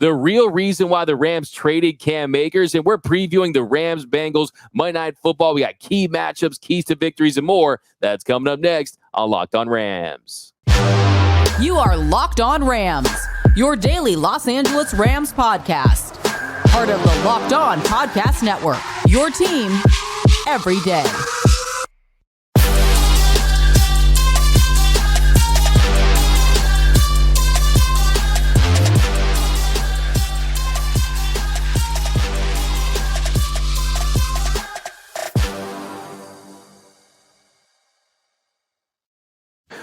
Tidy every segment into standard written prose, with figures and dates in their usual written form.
the real reason why the Rams traded Cam Akers, and we're previewing the Rams-Bengals Monday Night Football. We got key matchups, keys to victories, and more. That's coming up next on Locked On Rams. You are Locked On Rams, your daily Los Angeles Rams podcast. Part of the Locked On Podcast Network, your team every day.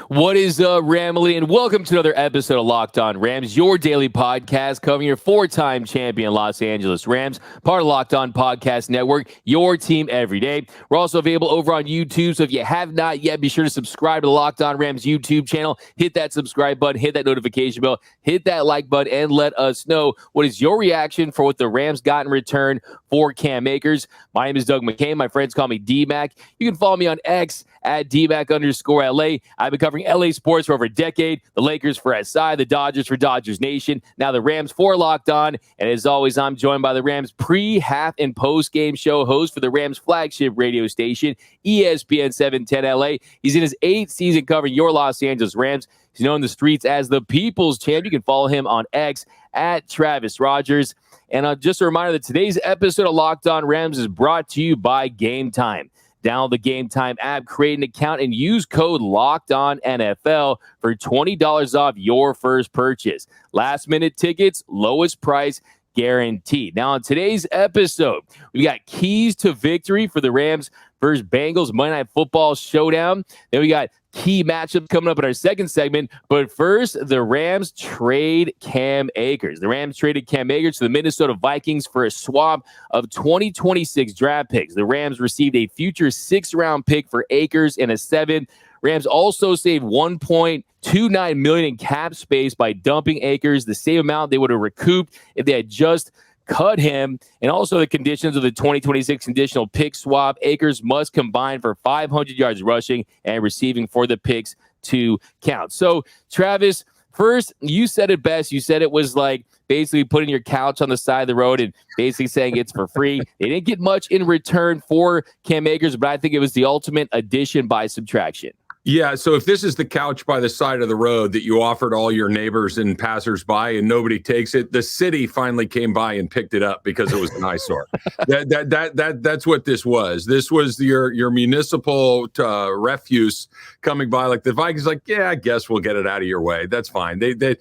What is up, Ramily, and welcome to another episode of Locked On Rams, your daily podcast covering your four-time champion Los Angeles Rams, part of Locked On Podcast Network, your team every day. We're also available over on YouTube, so if you have not yet, be sure to subscribe to the Locked On Rams YouTube channel. Hit that subscribe button, hit that notification bell, hit that like button, and let us know what is your reaction for what the Rams got in return for Cam Akers. My name is Doug McCain. My friends call me D-Mac. You can follow me on X at DMAC_LA. I've been covering LA sports for over a decade. The Lakers for SI, the Dodgers for Dodgers Nation. Now the Rams for Locked On. And as always, I'm joined by the Rams pre, half, and post-game show host for the Rams flagship radio station, ESPN 710 LA. He's in his 8th season covering your Los Angeles Rams. He's known in the streets as the People's Champ. You can follow him on X at Travis Rogers. And just a reminder that today's episode of Locked On Rams is brought to you by Gametime. Download the Gametime app, create an account, and use code LOCKEDONNFL for $20 off your first purchase. Last-minute tickets, lowest price guaranteed. Now, on today's episode, we got keys to victory for the Rams versus Bengals Monday Night Football showdown. Then we got key matchups coming up in our second segment. But first, the Rams trade Cam Akers. The Rams traded Cam Akers to the Minnesota Vikings for a swap of 2026 draft picks. The Rams received a future 6th-round pick for Akers and a 7th. Rams also saved $1.29 million in cap space by dumping Akers, the same amount they would have recouped if they had just cut him. And also the conditions of the 2026 conditional pick swap. Akers must combine for 500 yards rushing and receiving for the picks to count. So, Travis, first, you said it best. You said it was like basically putting your couch on the side of the road and basically saying it's for free. They didn't get much in return for Cam Akers, but I think it was the ultimate addition by subtraction. Yeah, so if this is the couch by the side of the road that you offered all your neighbors and passersby and nobody takes it, the city finally came by and picked it up because it was an eyesore. That's what this was. This was your municipal refuse coming by. Like the Vikings, like, yeah, I guess we'll get it out of your way. That's fine. They need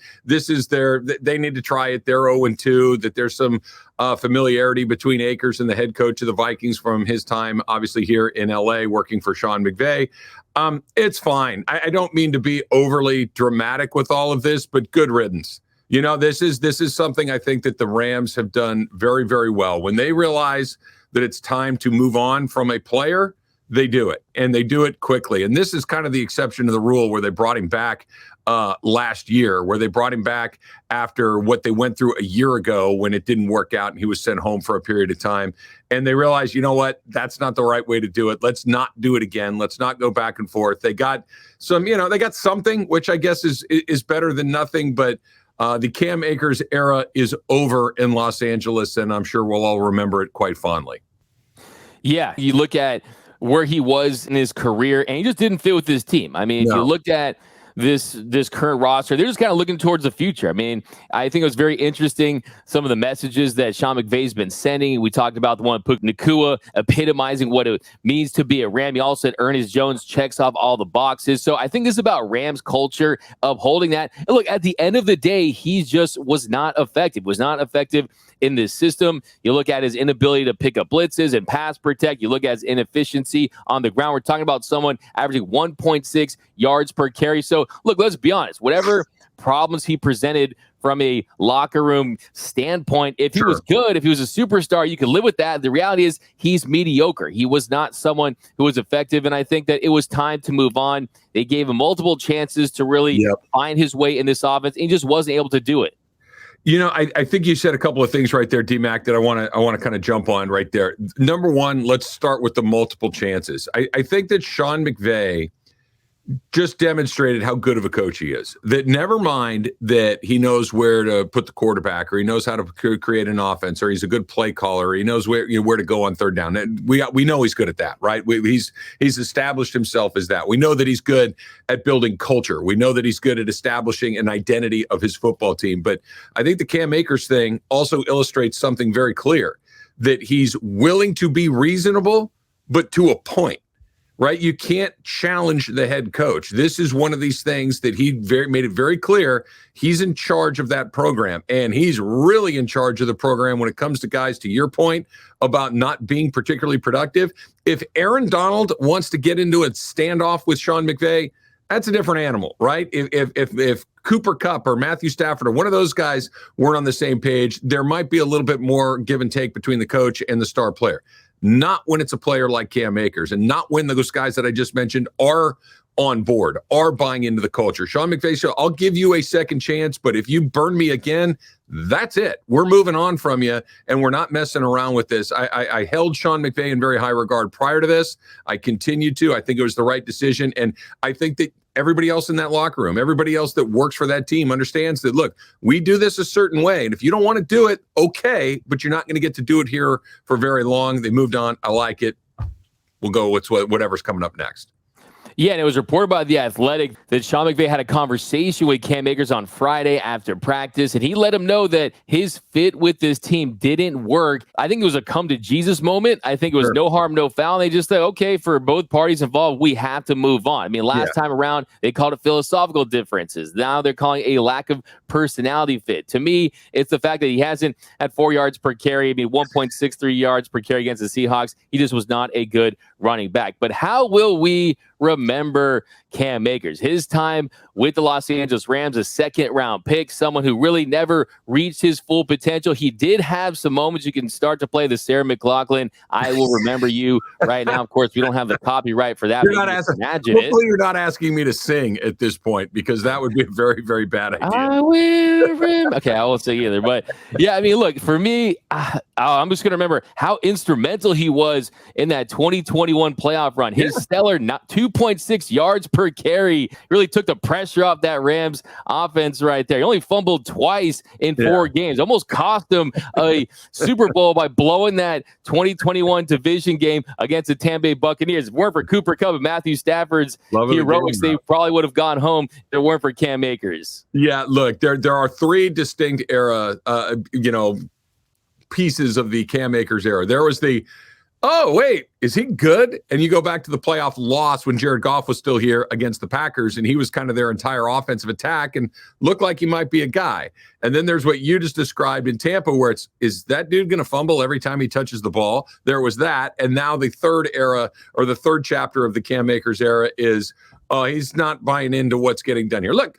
to try it. They're 0-2. That there's some familiarity between Akers and the head coach of the Vikings from his time, obviously here in LA, working for Sean McVay. It's fine. I don't mean to be overly dramatic with all of this, but good riddance. You know, this is something I think that the Rams have done very, very well. When they realize that it's time to move on from a player, they do it, and they do it quickly. And this is kind of the exception to the rule where they brought him back last year, where they brought him back after what they went through a year ago when it didn't work out and he was sent home for a period of time. And they realized, you know what, that's not the right way to do it. Let's not do it again. Let's not go back and forth. They got they got something, which I guess is better than nothing, but the Cam Akers era is over in Los Angeles, and I'm sure we'll all remember it quite fondly. Yeah, you look at where he was in his career, and he just didn't fit with his team. I mean, if you looked at this current roster, they're just kind of looking towards the future. I mean, I think it was very interesting, some of the messages that Sean McVay's been sending. We talked about the one with Puka Nacua, epitomizing what it means to be a Ram. He also said Ernest Jones checks off all the boxes. So I think this is about Rams culture of holding that. And look, at the end of the day, he just was not effective in this system. You look at his inability to pick up blitzes and pass protect. You look at his inefficiency on the ground. We're talking about someone averaging 1.6 yards per carry. So look, let's be honest, whatever problems he presented from a locker room standpoint, if he was good, if he was a superstar, you could live with that. The reality is he's mediocre. He was not someone who was effective. And I think that it was time to move on. They gave him multiple chances to really find his way in this offense, and he just wasn't able to do it. You know, I think you said a couple of things right there, D-Mac, that I want to kind of jump on right there. Number one, let's start with the multiple chances. I think that Sean McVay just demonstrated how good of a coach he is. That never mind that he knows where to put the quarterback, or he knows how to create an offense, or he's a good play caller, or he knows where to go on third down. And we know he's good at that, right? He's established himself as that. We know that he's good at building culture. We know that he's good at establishing an identity of his football team. But I think the Cam Akers thing also illustrates something very clear, that he's willing to be reasonable, but to a point. Right? You can't challenge the head coach. This is one of these things that he made it very clear. He's in charge of that program, and he's really in charge of the program when it comes to guys, to your point about not being particularly productive. If Aaron Donald wants to get into a standoff with Sean McVay, that's a different animal, right? If Cooper Kupp or Matthew Stafford or one of those guys weren't on the same page, there might be a little bit more give and take between the coach and the star player. Not when it's a player like Cam Akers, and not when those guys that I just mentioned are on board, are buying into the culture. Sean McVay said, I'll give you a second chance, but if you burn me again, that's it. We're moving on from you, and we're not messing around with this. I held Sean McVay in very high regard prior to this. I continued to. I think it was the right decision, and I think that everybody else in that locker room, everybody else that works for that team understands that, look, we do this a certain way, and if you don't want to do it, okay, but you're not going to get to do it here for very long. They moved on. I like it. We'll go with whatever's coming up next. Yeah, and it was reported by The Athletic that Sean McVay had a conversation with Cam Akers on Friday after practice, and he let him know that his fit with this team didn't work. I think it was a come-to-Jesus moment. I think it was no harm, no foul. They just said, okay, for both parties involved, we have to move on. I mean, last time around, they called it philosophical differences. Now they're calling it a lack of personality fit. To me, it's the fact that he hasn't had 4 yards per carry, 1.63 yards per carry against the Seahawks. He just was not a good running back. But how will we remember Cam Akers? His time with the Los Angeles Rams, a second-round pick, someone who really never reached his full potential. He did have some moments. You can start to play the Sarah McLachlan, I Will Remember You right now. Of course, we don't have the copyright for that. Hopefully you're not asking me to sing at this point, because that would be a very, very bad idea. I will remember. Okay, I won't sing either. But, yeah, I mean, look, for me, I'm just going to remember how instrumental he was in that 2021 playoff run. His stellar 2.6 yards per carry really took the pressure off that Rams offense right there. He only fumbled twice in 4 games. Almost cost him a Super Bowl by blowing that 2021 division game against the Tampa Bay Buccaneers. If it weren't for Cooper Kupp and Matthew Stafford's heroics, they probably would have gone home if it weren't for Cam Akers. Yeah, look, there are 3 distinct era, pieces of the Cam Akers era. There was the, oh, wait, is he good? And you go back to the playoff loss when Jared Goff was still here against the Packers, and he was kind of their entire offensive attack and looked like he might be a guy. And then there's what you just described in Tampa, where is that dude going to fumble every time he touches the ball? There was that. And now the third era, or the third chapter of the Cam Akers era, is he's not buying into what's getting done here. Look,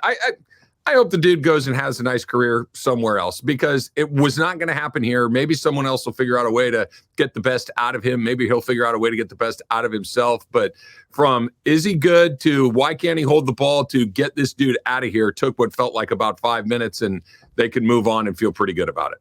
I hope the dude goes and has a nice career somewhere else, because it was not going to happen here. Maybe someone else will figure out a way to get the best out of him. Maybe he'll figure out a way to get the best out of himself. But from is he good to why can't he hold the ball to get this dude out of here took what felt like about 5 minutes, and they could move on and feel pretty good about it.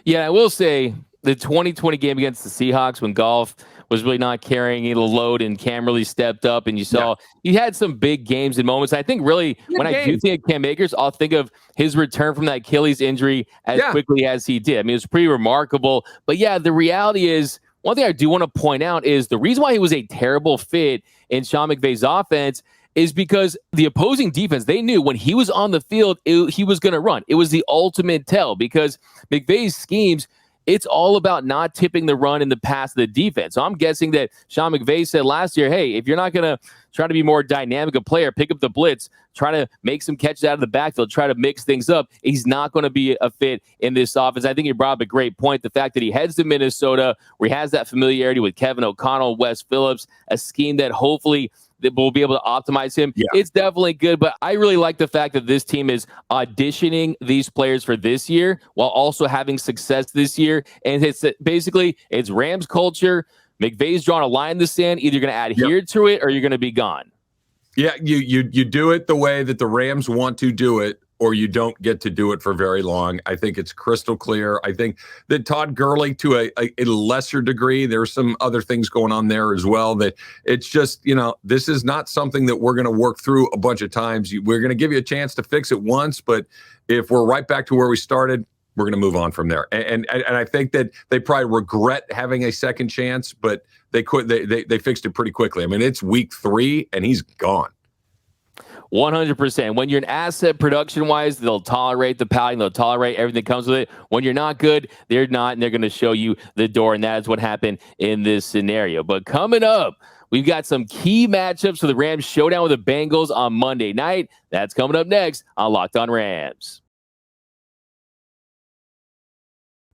Yeah, I will say the 2020 game against the Seahawks, when Goff was really not carrying the load and Cam really stepped up, and you saw he had some big games and moments. I think really I do think of Cam Akers, I'll think of his return from that Achilles injury as quickly as he did. I mean, it was pretty remarkable. But yeah, the reality is, one thing I do want to point out is the reason why he was a terrible fit in Sean McVay's offense is because the opposing defense, they knew when he was on the field, he was going to run. It was the ultimate tell, because McVay's schemes, it's all about not tipping the run and the pass of the defense. So I'm guessing that Sean McVay said last year, hey, if you're not going to try to be more dynamic a player, pick up the blitz, try to make some catches out of the backfield, try to mix things up, he's not going to be a fit in this offense. I think he brought up a great point, the fact that he heads to Minnesota, where he has that familiarity with Kevin O'Connell, Wes Phillips, a scheme that hopefully that will be able to optimize him. Yeah. It's definitely good, but I really like the fact that this team is auditioning these players for this year while also having success this year. And it's basically, it's Rams culture. McVay's drawn a line in the sand. Either you're going to adhere to it or you're going to be gone. Yeah, you do it the way that the Rams want to do it, or you don't get to do it for very long. I think it's crystal clear. I think that Todd Gurley, to a lesser degree, there's some other things going on there as well, that it's just, this is not something that we're going to work through a bunch of times. We're going to give you a chance to fix it once, but if we're right back to where we started, we're going to move on from there. And I think that they probably regret having a second chance, but they fixed it pretty quickly. I mean, it's week 3 and he's gone. 100%. When you're an asset production-wise, they'll tolerate the pouting. They'll tolerate everything that comes with it. When you're not good, they're not, and they're going to show you the door, and that is what happened in this scenario. But coming up, we've got some key matchups for the Rams showdown with the Bengals on Monday night. That's coming up next on Locked On Rams.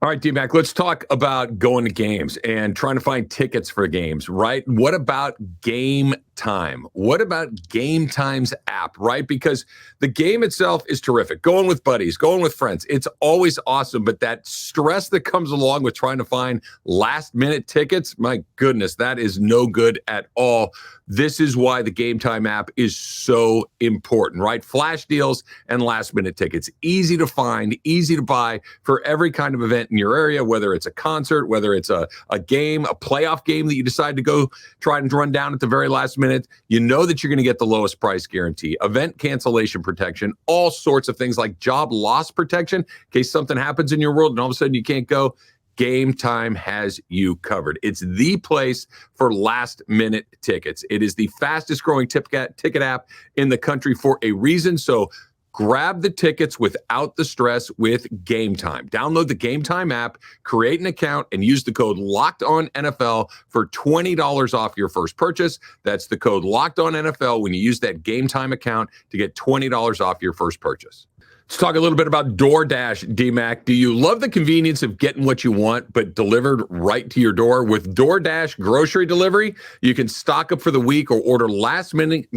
All right, D-Mac, let's talk about going to games and trying to find tickets for games, right? What about Gametime? What about Gametime's app, right? Because the game itself is terrific. Going with buddies, going with friends, it's always awesome. But that stress that comes along with trying to find last-minute tickets, my goodness, that is no good at all. This is why the Gametime app is so important, right? Flash deals and last-minute tickets. Easy to find, easy to buy for every kind of event in your area, whether it's a concert, whether it's a game, a playoff game that you decide to go try and run down at the very last minute. You know that you're going to get the lowest price guarantee, event cancellation protection, all sorts of things like job loss protection in case something happens in your world and all of a sudden you can't go. Gametime has you covered. It's the place for last-minute tickets. It is the fastest-growing ticket app in the country for a reason. So grab the tickets without the stress with Gametime. Download the Gametime app, create an account, and use the code LOCKEDONNFL for $20 off your first purchase. That's the code LOCKEDONNFL when you use that Gametime account to get $20 off your first purchase. Let's talk a little bit about DoorDash, D-Mac. Do you love the convenience of getting what you want, but delivered right to your door? With DoorDash grocery delivery, you can stock up for the week or order last minute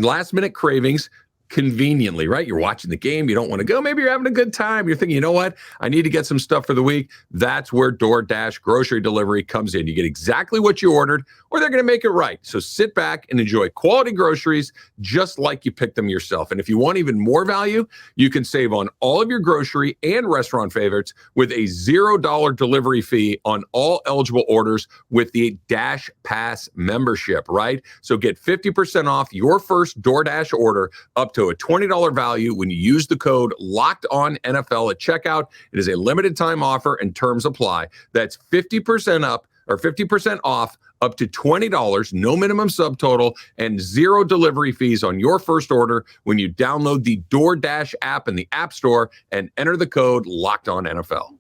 cravings conveniently, right? You're watching the game. You don't want to go. Maybe you're having a good time. You're thinking, you know what? I need to get some stuff for the week. That's where DoorDash grocery delivery comes in. You get exactly what you ordered, or they're going to make it right. So sit back and enjoy quality groceries just like you picked them yourself. And if you want even more value, you can save on all of your grocery and restaurant favorites with a $0 delivery fee on all eligible orders with the Dash Pass membership, right? So get 50% off your first DoorDash order up to a $20 value when you use the code LOCKEDONNFL at checkout. It is a limited time offer and terms apply. That's 50% up or 50% off up to $20, no minimum subtotal, and 0 delivery fees on your first order when you download the DoorDash app in the App Store and enter the code LOCKEDONNFL.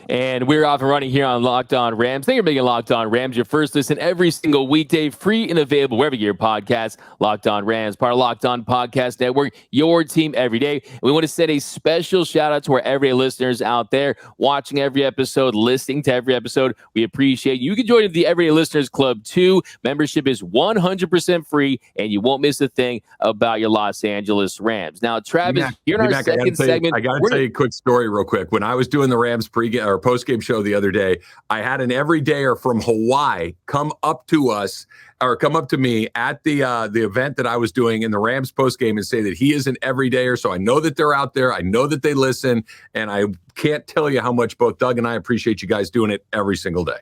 And we're off and running here on Locked On Rams. Thank you for making Locked On Rams your first listen every single weekday, free and available wherever you get your podcasts. Locked On Rams, part of Locked On Podcast Network, your team every day. And we want to send a special shout out to our everyday listeners out there watching every episode, listening to every episode. We appreciate you. You can join the Everyday Listeners Club too. Membership is 100% free, and you won't miss a thing about your Los Angeles Rams. Now, Travis, here in our second segment, I got to tell you a quick story real quick. When I was doing the Rams pregame or post-game show the other day, I had an everydayer from Hawaii come up to me at the event that I was doing in the Rams postgame and say that he is an everydayer. So I know that they're out there. I know that they listen. And I can't tell you how much both Doug and I appreciate you guys doing it every single day.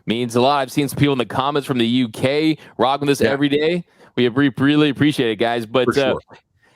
Means a lot. I've seen some people in the comments from the UK rocking this every day. We really appreciate it, guys. But sure.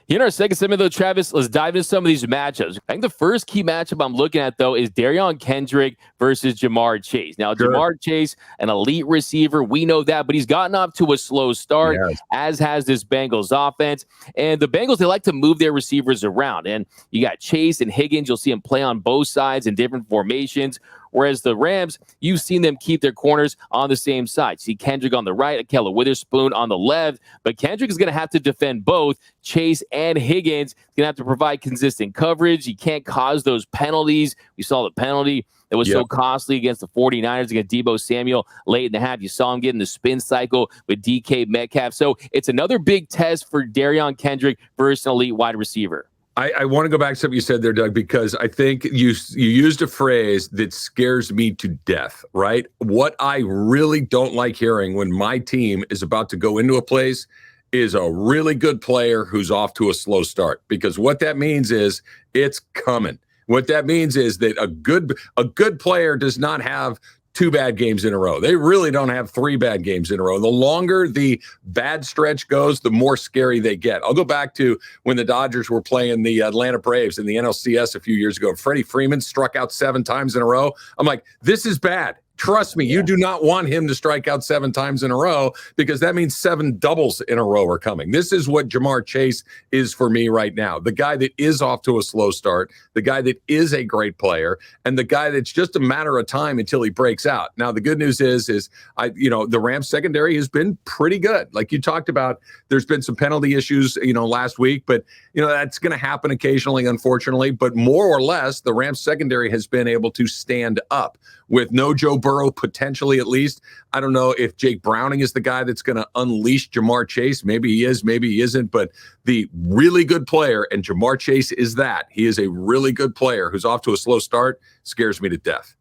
In our second segment, though, Travis, let's dive into some of these matchups. I think the first key matchup I'm looking at, though, is Darion Kendrick versus Jamar Chase. Now, sure. Jamar Chase, an elite receiver, we know that, but he's gotten off to a slow start, as has this Bengals offense. And the Bengals, they like to move their receivers around. And you got Chase and Higgins. You'll see them play on both sides in different formations. Whereas the Rams, you've seen them keep their corners on the same side. See Kendrick on the right, Akella Witherspoon on the left. But Kendrick is going to have to defend both Chase and Higgins. He's going to have to provide consistent coverage. He can't cause those penalties. We saw the penalty that was so costly against the 49ers, against Deebo Samuel late in the half. You saw him get in the spin cycle with DK Metcalf. So it's another big test for Darion Kendrick versus an elite wide receiver. I want to go back to something you said there, Doug, because I think you used a phrase that scares me to death, right? What I really don't like hearing when my team is about to go into a place is a really good player who's off to a slow start, because what that means is it's coming. What that means is that a good player does not have 2 bad games in a row. They really don't have 3 bad games in a row. The longer the bad stretch goes, the more scary they get. I'll go back to when the Dodgers were playing the Atlanta Braves in the NLCS a few years ago. Freddie Freeman struck out 7 times in a row. I'm like, this is bad. Trust me, you do not want him to strike out 7 times in a row, because that means 7 doubles in a row are coming. This is what Jamar Chase is for me right now. The guy that is off to a slow start, the guy that is a great player, and the guy that's just a matter of time until he breaks out. Now, the good news is the Rams secondary has been pretty good. Like you talked about, there's been some penalty issues, last week, but that's going to happen occasionally, unfortunately. But more or less, the Rams secondary has been able to stand up with no Joe Burrow, potentially at least. I don't know if Jake Browning is the guy that's going to unleash Jamar Chase. Maybe he is, maybe he isn't. But the really good player, and Jamar Chase is that. He is a really good player who's off to a slow start. Scares me to death.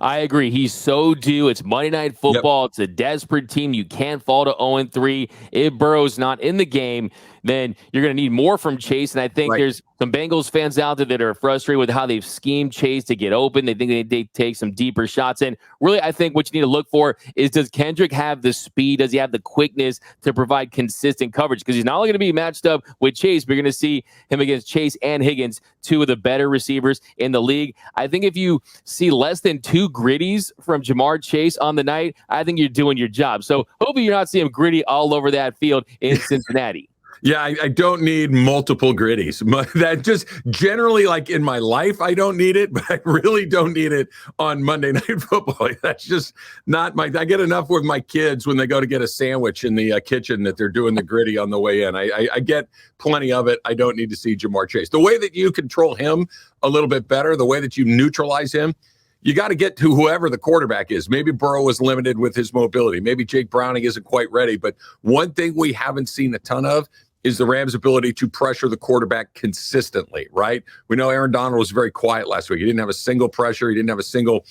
I agree. He's so due. It's Monday Night Football. Yep. It's a desperate team. You can't fall to 0-3. If Burrow's not in the game, then you're going to need more from Chase. And I think there's some Bengals fans out there that are frustrated with how they've schemed Chase to get open. They think they take some deeper shots. And really, I think what you need to look for is, does Kendrick have the speed? Does he have the quickness to provide consistent coverage? Because he's not only going to be matched up with Chase, but you're going to see him against Chase and Higgins, 2 of the better receivers in the league. I think if you see less than 2 gritties from Jamar Chase on the night, I think you're doing your job. So hopefully you're not seeing gritty all over that field in Cincinnati. Yeah, I don't need multiple gritties. That just generally, like in my life, I don't need it, but I really don't need it on Monday Night Football. That's just not I get enough with my kids when they go to get a sandwich in the kitchen that they're doing the gritty on the way in. I get plenty of it. I don't need to see Jamar Chase. The way that you control him a little bit better, the way that you neutralize him, you got to get to whoever the quarterback is. Maybe Burrow is limited with his mobility. Maybe Jake Browning isn't quite ready. But one thing we haven't seen a ton of is the Rams' ability to pressure the quarterback consistently, right? We know Aaron Donald was very quiet last week. He didn't have a single pressure. He didn't have a single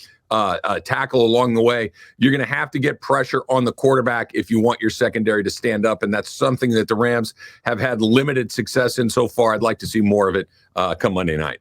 tackle along the way. You're going to have to get pressure on the quarterback if you want your secondary to stand up, and that's something that the Rams have had limited success in so far. I'd like to see more of it come Monday night.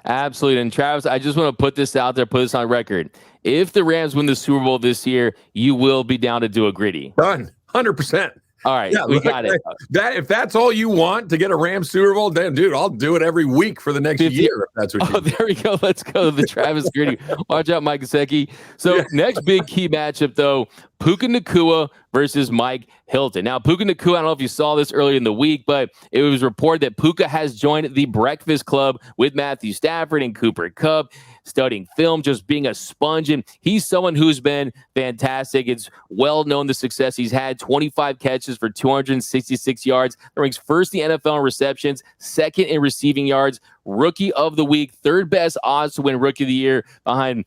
Absolutely. And Travis, I just want to put this out there, put this on record. If the Rams win the Super Bowl this year, you will be down to do a gritty. Done. 100%. All right, we got it. If that's all you want to get a Rams Super Bowl, then, dude, I'll do it every week for the next year. If that's what you there we go. Let's go to the Travis Gritty. Watch out, Mike Gesicki. So next big key matchup, though, Puka Nacua versus Mike Hilton. Now, Puka Nacua, I don't know if you saw this earlier in the week, but it was reported that Puka has joined the Breakfast Club with Matthew Stafford and Cooper Kupp, studying film, just being a sponge. And he's someone who's been fantastic. It's well known the success he's had. 25 catches for 266 yards. That ranks first in the NFL in receptions, second in receiving yards, rookie of the week, third best odds to win rookie of the year behind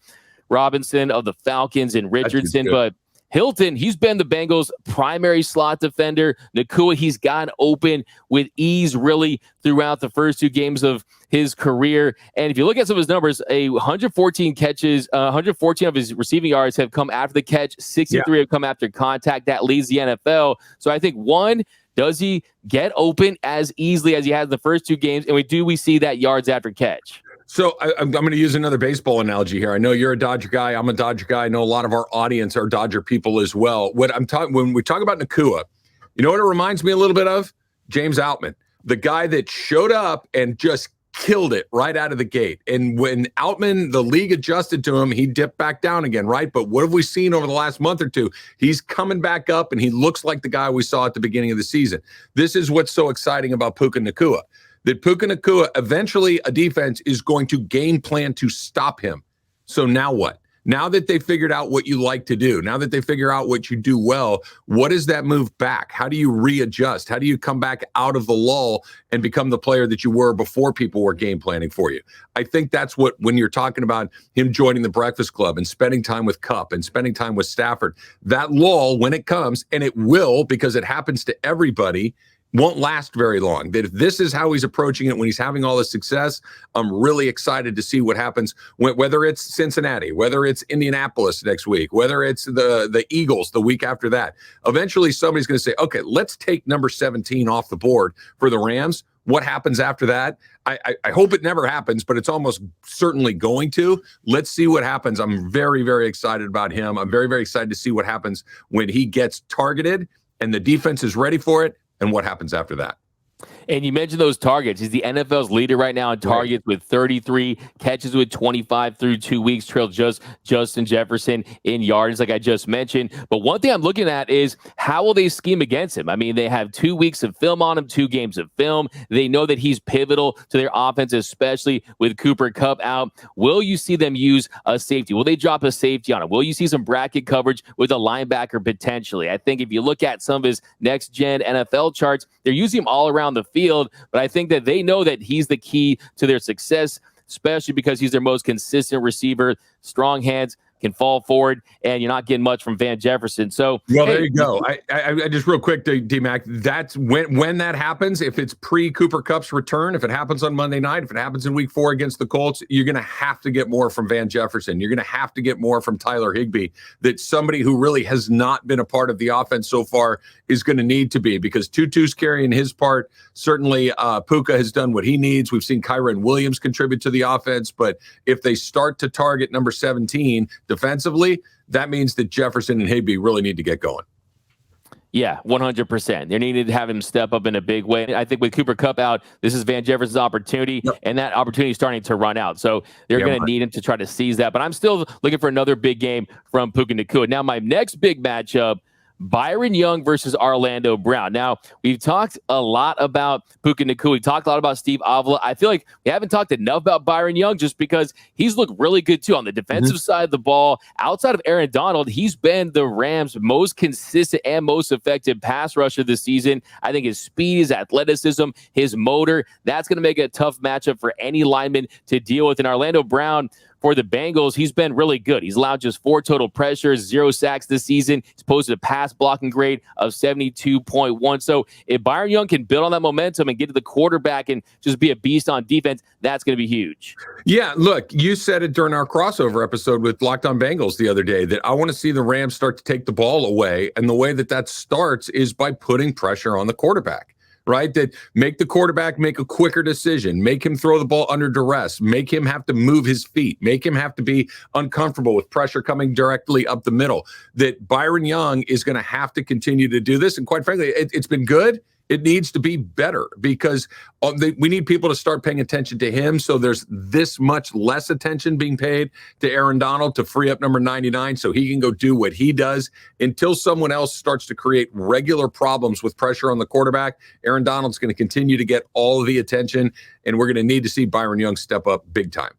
Robinson of the Falcons and Richardson. But Hilton, he's been the Bengals' primary slot defender. Nacua, he's gotten open with ease really throughout the first 2 games of his career. And if you look at some of his numbers, 114 catches, 114 of his receiving yards have come after the catch, 63 have come after contact. That leads the NFL. So I think, one, does he get open as easily as he has in the first 2 games? And we see that yards after catch? So I'm going to use another baseball analogy here. I know you're a Dodger guy. I'm a Dodger guy. I know a lot of our audience are Dodger people as well. When we talk about Nacua, you know what it reminds me a little bit of? James Outman, the guy that showed up and just killed it right out of the gate. And when Outman, the league adjusted to him, he dipped back down again, right? But what have we seen over the last month or 2? He's coming back up, and he looks like the guy we saw at the beginning of the season. This is what's so exciting about Puka Nacua. That Puka Nacua, eventually a defense is going to game plan to stop him. So now what? Now that they figured out what you like to do, now that they figure out what you do well, what is that move back? How do you readjust? How do you come back out of the lull and become the player that you were before people were game planning for you? I think that's what, when you're talking about him joining the Breakfast Club and spending time with Kupp and spending time with Stafford, that lull, when it comes, and it will, because it happens to everybody, won't last very long. That if this is how he's approaching it when he's having all this success, I'm really excited to see what happens whether it's Cincinnati, whether it's Indianapolis next week, whether it's the Eagles the week after that. Eventually somebody's going to say, okay, let's take number 17 off the board for the Rams. What happens after that? I hope it never happens, but it's almost certainly going to. Let's see what happens. I'm very, very excited about him. I'm very, very excited to see what happens when he gets targeted and the defense is ready for it. And what happens after that? And you mentioned those targets. He's the NFL's leader right now in targets with 33, catches with 25 through 2 weeks, trailed just Justin Jefferson in yards, like I just mentioned. But one thing I'm looking at is how will they scheme against him? I mean, they have 2 weeks of film on him, 2 games of film. They know that he's pivotal to their offense, especially with Cooper Kupp out. Will you see them use a safety? Will they drop a safety on him? Will you see some bracket coverage with a linebacker potentially? I think if you look at some of his next-gen NFL charts, they're using him all around the field, but I think that they know that he's the key to their success, especially because he's their most consistent receiver, strong hands, can fall forward, and you're not getting much from Van Jefferson. So, well, there you go. I just real quick, D-Mac, that's when that happens, if it's pre-Cooper Kupp's return, if it happens on Monday night, if it happens in week 4 against the Colts, you're going to have to get more from Van Jefferson. You're going to have to get more from Tyler Higbee, that somebody who really has not been a part of the offense so far is going to need to be, because Tutu's carrying his part. Certainly, Puka has done what he needs. We've seen Kyren Williams contribute to the offense, but if they start to target number 17 defensively, that means that Jefferson and Higbee really need to get going. Yeah, 100%. They needed to have him step up in a big way. I think with Cooper Kupp out, this is Van Jefferson's opportunity, and that opportunity is starting to run out. So they're going to need him to try to seize that. But I'm still looking for another big game from Puka Nacua. Now, my next big matchup, Byron Young versus Orlando Brown. Now, we've talked a lot about Puka Nacua. We talked a lot about Steve Avila. I feel like we haven't talked enough about Byron Young just because he's looked really good, too, on the defensive side of the ball. Outside of Aaron Donald, he's been the Rams' most consistent and most effective pass rusher this season. I think his speed, his athleticism, his motor, that's going to make it a tough matchup for any lineman to deal with. And Orlando Brown, for the Bengals, he's been really good. He's allowed just 4 total pressures, 0 sacks this season. He's posted a pass blocking grade of 72.1. So if Byron Young can build on that momentum and get to the quarterback and just be a beast on defense, that's going to be huge. Yeah, look, you said it during our crossover episode with Locked On Bengals the other day that I want to see the Rams start to take the ball away. And the way that starts is by putting pressure on the quarterback. Right? That make the quarterback make a quicker decision, make him throw the ball under duress, make him have to move his feet, make him have to be uncomfortable with pressure coming directly up the middle. That Byron Young is going to have to continue to do this. And quite frankly, it's been good. It needs to be better because we need people to start paying attention to him. So there's this much less attention being paid to Aaron Donald to free up number 99 so he can go do what he does. Until someone else starts to create regular problems with pressure on the quarterback, Aaron Donald's going to continue to get all of the attention, and we're going to need to see Byron Young step up big time.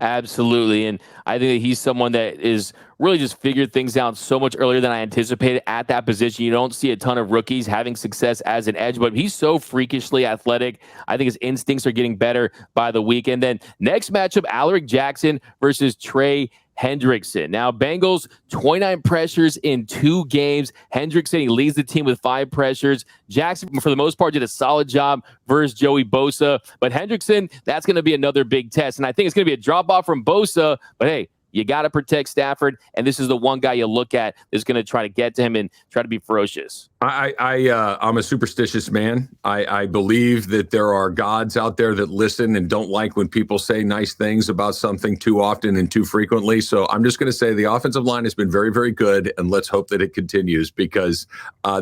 Absolutely. And I think that he's someone that is really just figured things out so much earlier than I anticipated at that position. You don't see a ton of rookies having success as an edge, but he's so freakishly athletic. I think his instincts are getting better by the week. And then next matchup, Alaric Jackson versus Trey Hendrickson. Now, Bengals, 29 pressures in 2 games. Hendrickson, he leads the team with 5 pressures. Jackson, for the most part, did a solid job versus Joey Bosa. But Hendrickson, that's going to be another big test. And I think it's going to be a drop-off from Bosa. But, hey, you got to protect Stafford, and this is the one guy you look at that's going to try to get to him and try to be ferocious. I'm a superstitious man. I believe that there are gods out there that listen and don't like when people say nice things about something too often and too frequently. So I'm just going to say the offensive line has been very, very good, and let's hope that it continues because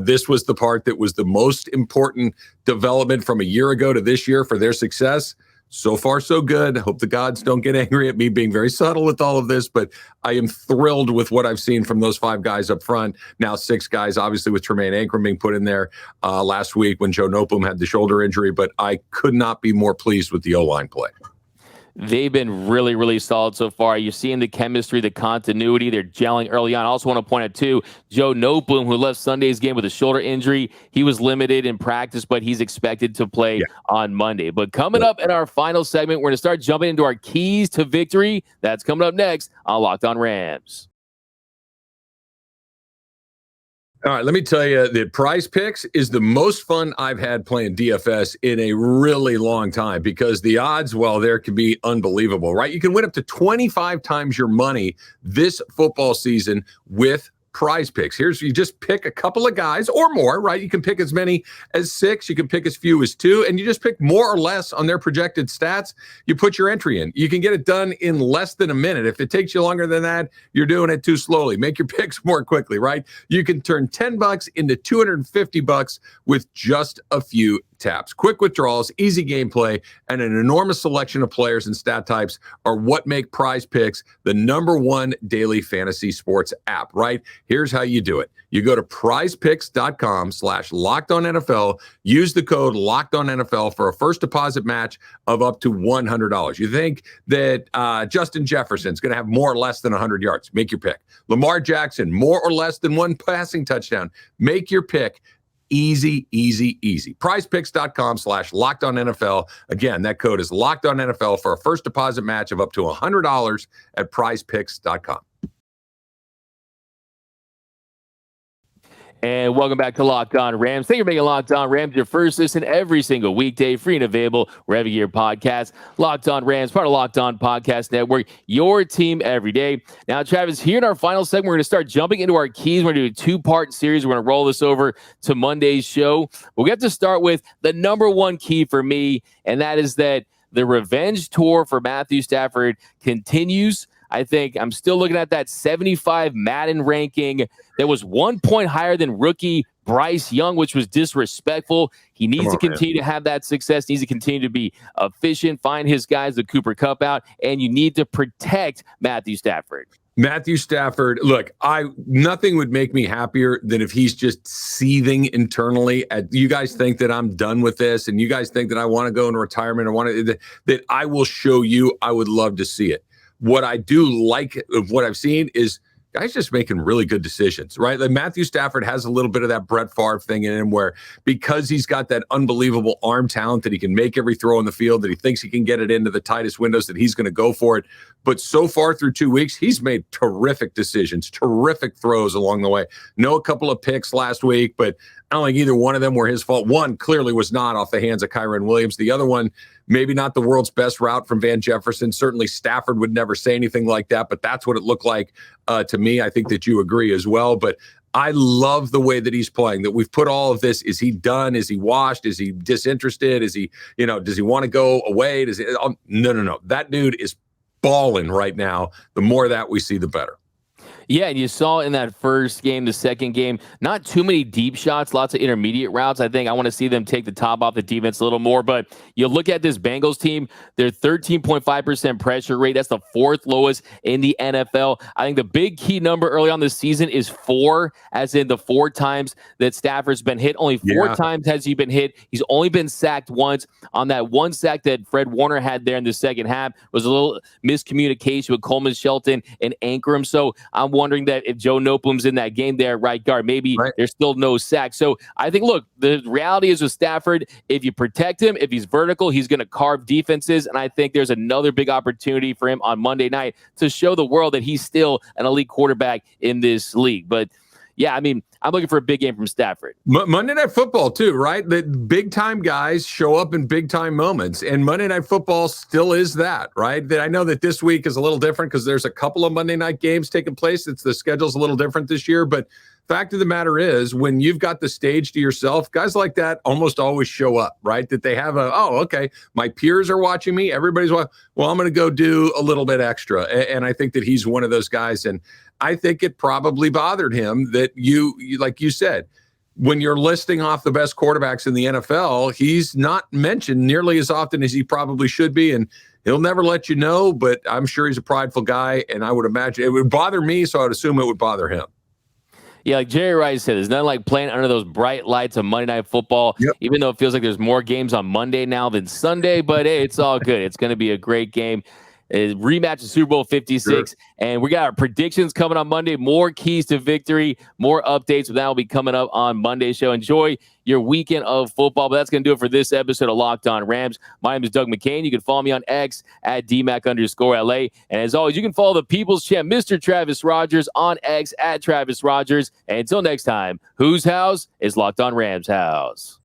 this was the part that was the most important development from a year ago to this year for their success. So far, so good. I hope the gods don't get angry at me being very subtle with all of this, but I am thrilled with what I've seen from those 5 guys up front. Now 6 guys, obviously, with Tremaine Ankrum being put in there last week when Joe Noteboom had the shoulder injury, but I could not be more pleased with the O-line play. They've been really, really solid so far. You're seeing the chemistry, the continuity. They're gelling early on. I also want to point out, too, Joe Noteboom, who left Sunday's game with a shoulder injury. He was limited in practice, but he's expected to play on Monday. But coming up in our final segment, we're going to start jumping into our keys to victory. That's coming up next on Locked On Rams. All right, let me tell you that Prize Picks is the most fun I've had playing DFS in a really long time because the odds, well, there can be unbelievable, right? You can win up to 25 times your money this football season with Prize Picks. You just pick a couple of guys or more, right? You can pick as many as 6, you can pick as few as 2, and you just pick more or less on their projected stats. You put your entry in. You can get it done in less than a minute. If it takes you longer than that, you're doing it too slowly. Make your picks more quickly, right? You can turn $10 into $250 with just a few taps. Quick withdrawals, easy gameplay, and an enormous selection of players and stat types are what make Prize Picks the #1 daily fantasy sports app, right? Here's how you do it. You go to prizepicks.com/LockedOnNFL, use the code LockedOnNFL for a first deposit match of up to $100. You think that Justin Jefferson's going to have more or less than 100 yards? Make your pick. Lamar Jackson, more or less than 1 passing touchdown? Make your pick. Easy, easy, easy. PrizePicks.com/LockedOnNFL. Again, that code is LockedOnNFL for a first deposit match of up to $100 at PrizePicks.com. And welcome back to Locked On Rams. Thank you for making Locked On Rams your first listen every single weekday, free and available wherever you get your podcast. Locked On Rams, part of Locked On Podcast Network, your team every day. Now, Travis, here in our final segment, we're going to start jumping into our keys. We're going to do a 2-part series. We're going to roll this over to Monday's show. We have to start with the #1 key for me, and that is that the revenge tour for Matthew Stafford continues. I think I'm still looking at that 75 Madden ranking that was 1 point higher than rookie Bryce Young, which was disrespectful. He needs to continue to have that success, needs to continue to be efficient, find his guys, the Cooper Kupp out, and you need to protect Matthew Stafford. Matthew Stafford, look, nothing would make me happier than if he's just seething internally. You guys think that I'm done with this, and you guys think that I want to go into retirement, that I will show you. I would love to see it. What I do like of what I've seen is guys just making really good decisions, right? Like Matthew Stafford has a little bit of that Brett Favre thing in him where because he's got that unbelievable arm talent that he can make every throw in the field, that he thinks he can get it into the tightest windows, that he's going to go for it. But so far through 2 weeks, he's made terrific decisions, terrific throws along the way. A couple of picks last week, but I don't think either one of them were his fault. One clearly was not off the hands of Kyren Williams. The other one, maybe not the world's best route from Van Jefferson. Certainly Stafford would never say anything like that, but that's what it looked like to me. I think that you agree as well. But I love the way that he's playing, that we've put all of this. Is he done? Is he washed? Is he disinterested? Is he, does he want to go away? No. That dude is balling right now. The more that we see, the better. Yeah, and you saw in that first game, the second game, not too many deep shots, lots of intermediate routes. I think I want to see them take the top off the defense a little more. But you look at this Bengals team, their 13.5% pressure rate. That's the 4th lowest in the NFL. I think the big key number early on this season is 4, as in the 4 times that Stafford's been hit. Only 4 times has he been hit. He's only been sacked once. On that one sack that Fred Warner had there in the second half was a little miscommunication with Coleman Shelton and Ankrum. So I'm wondering that if Joe Noteboom's in that game there at right guard, maybe there's still no sack. So I think, look, the reality is with Stafford, if you protect him, if he's vertical, he's going to carve defenses. And I think there's another big opportunity for him on Monday night to show the world that he's still an elite quarterback in this league. But yeah, I mean, I'm looking for a big game from Stafford. Monday Night Football, too, right? The big-time guys show up in big-time moments, and Monday Night Football still is that, right? I know that this week is a little different because there's a couple of Monday night games taking place. The schedule's a little different this year, but fact of the matter is, when you've got the stage to yourself, guys like that almost always show up, right? That they have okay, my peers are watching me. Everybody's watching. Well, I'm going to go do a little bit extra. And I think that he's one of those guys. And I think it probably bothered him that you like you said, when you're listing off the best quarterbacks in the NFL, he's not mentioned nearly as often as he probably should be. And he'll never let you know, but I'm sure he's a prideful guy. And I would imagine it would bother me, so I would assume it would bother him. Yeah, like Jerry Rice said, there's nothing like playing under those bright lights of Monday Night Football, even though it feels like there's more games on Monday now than Sunday. But hey, it's all good. It's going to be a great game. rematch of Super Bowl 56. Sure. And we got our predictions coming on Monday. More keys to victory, more updates. That will be coming up on Monday's show. Enjoy your weekend of football. But that's going to do it for this episode of Locked On Rams. My name is Doug McCain. You can follow me on X at DMAC_LA. And as always, you can follow the People's Champ, Mr. Travis Rogers, on X at Travis Rogers. And until next time, whose house is Locked On Rams' house?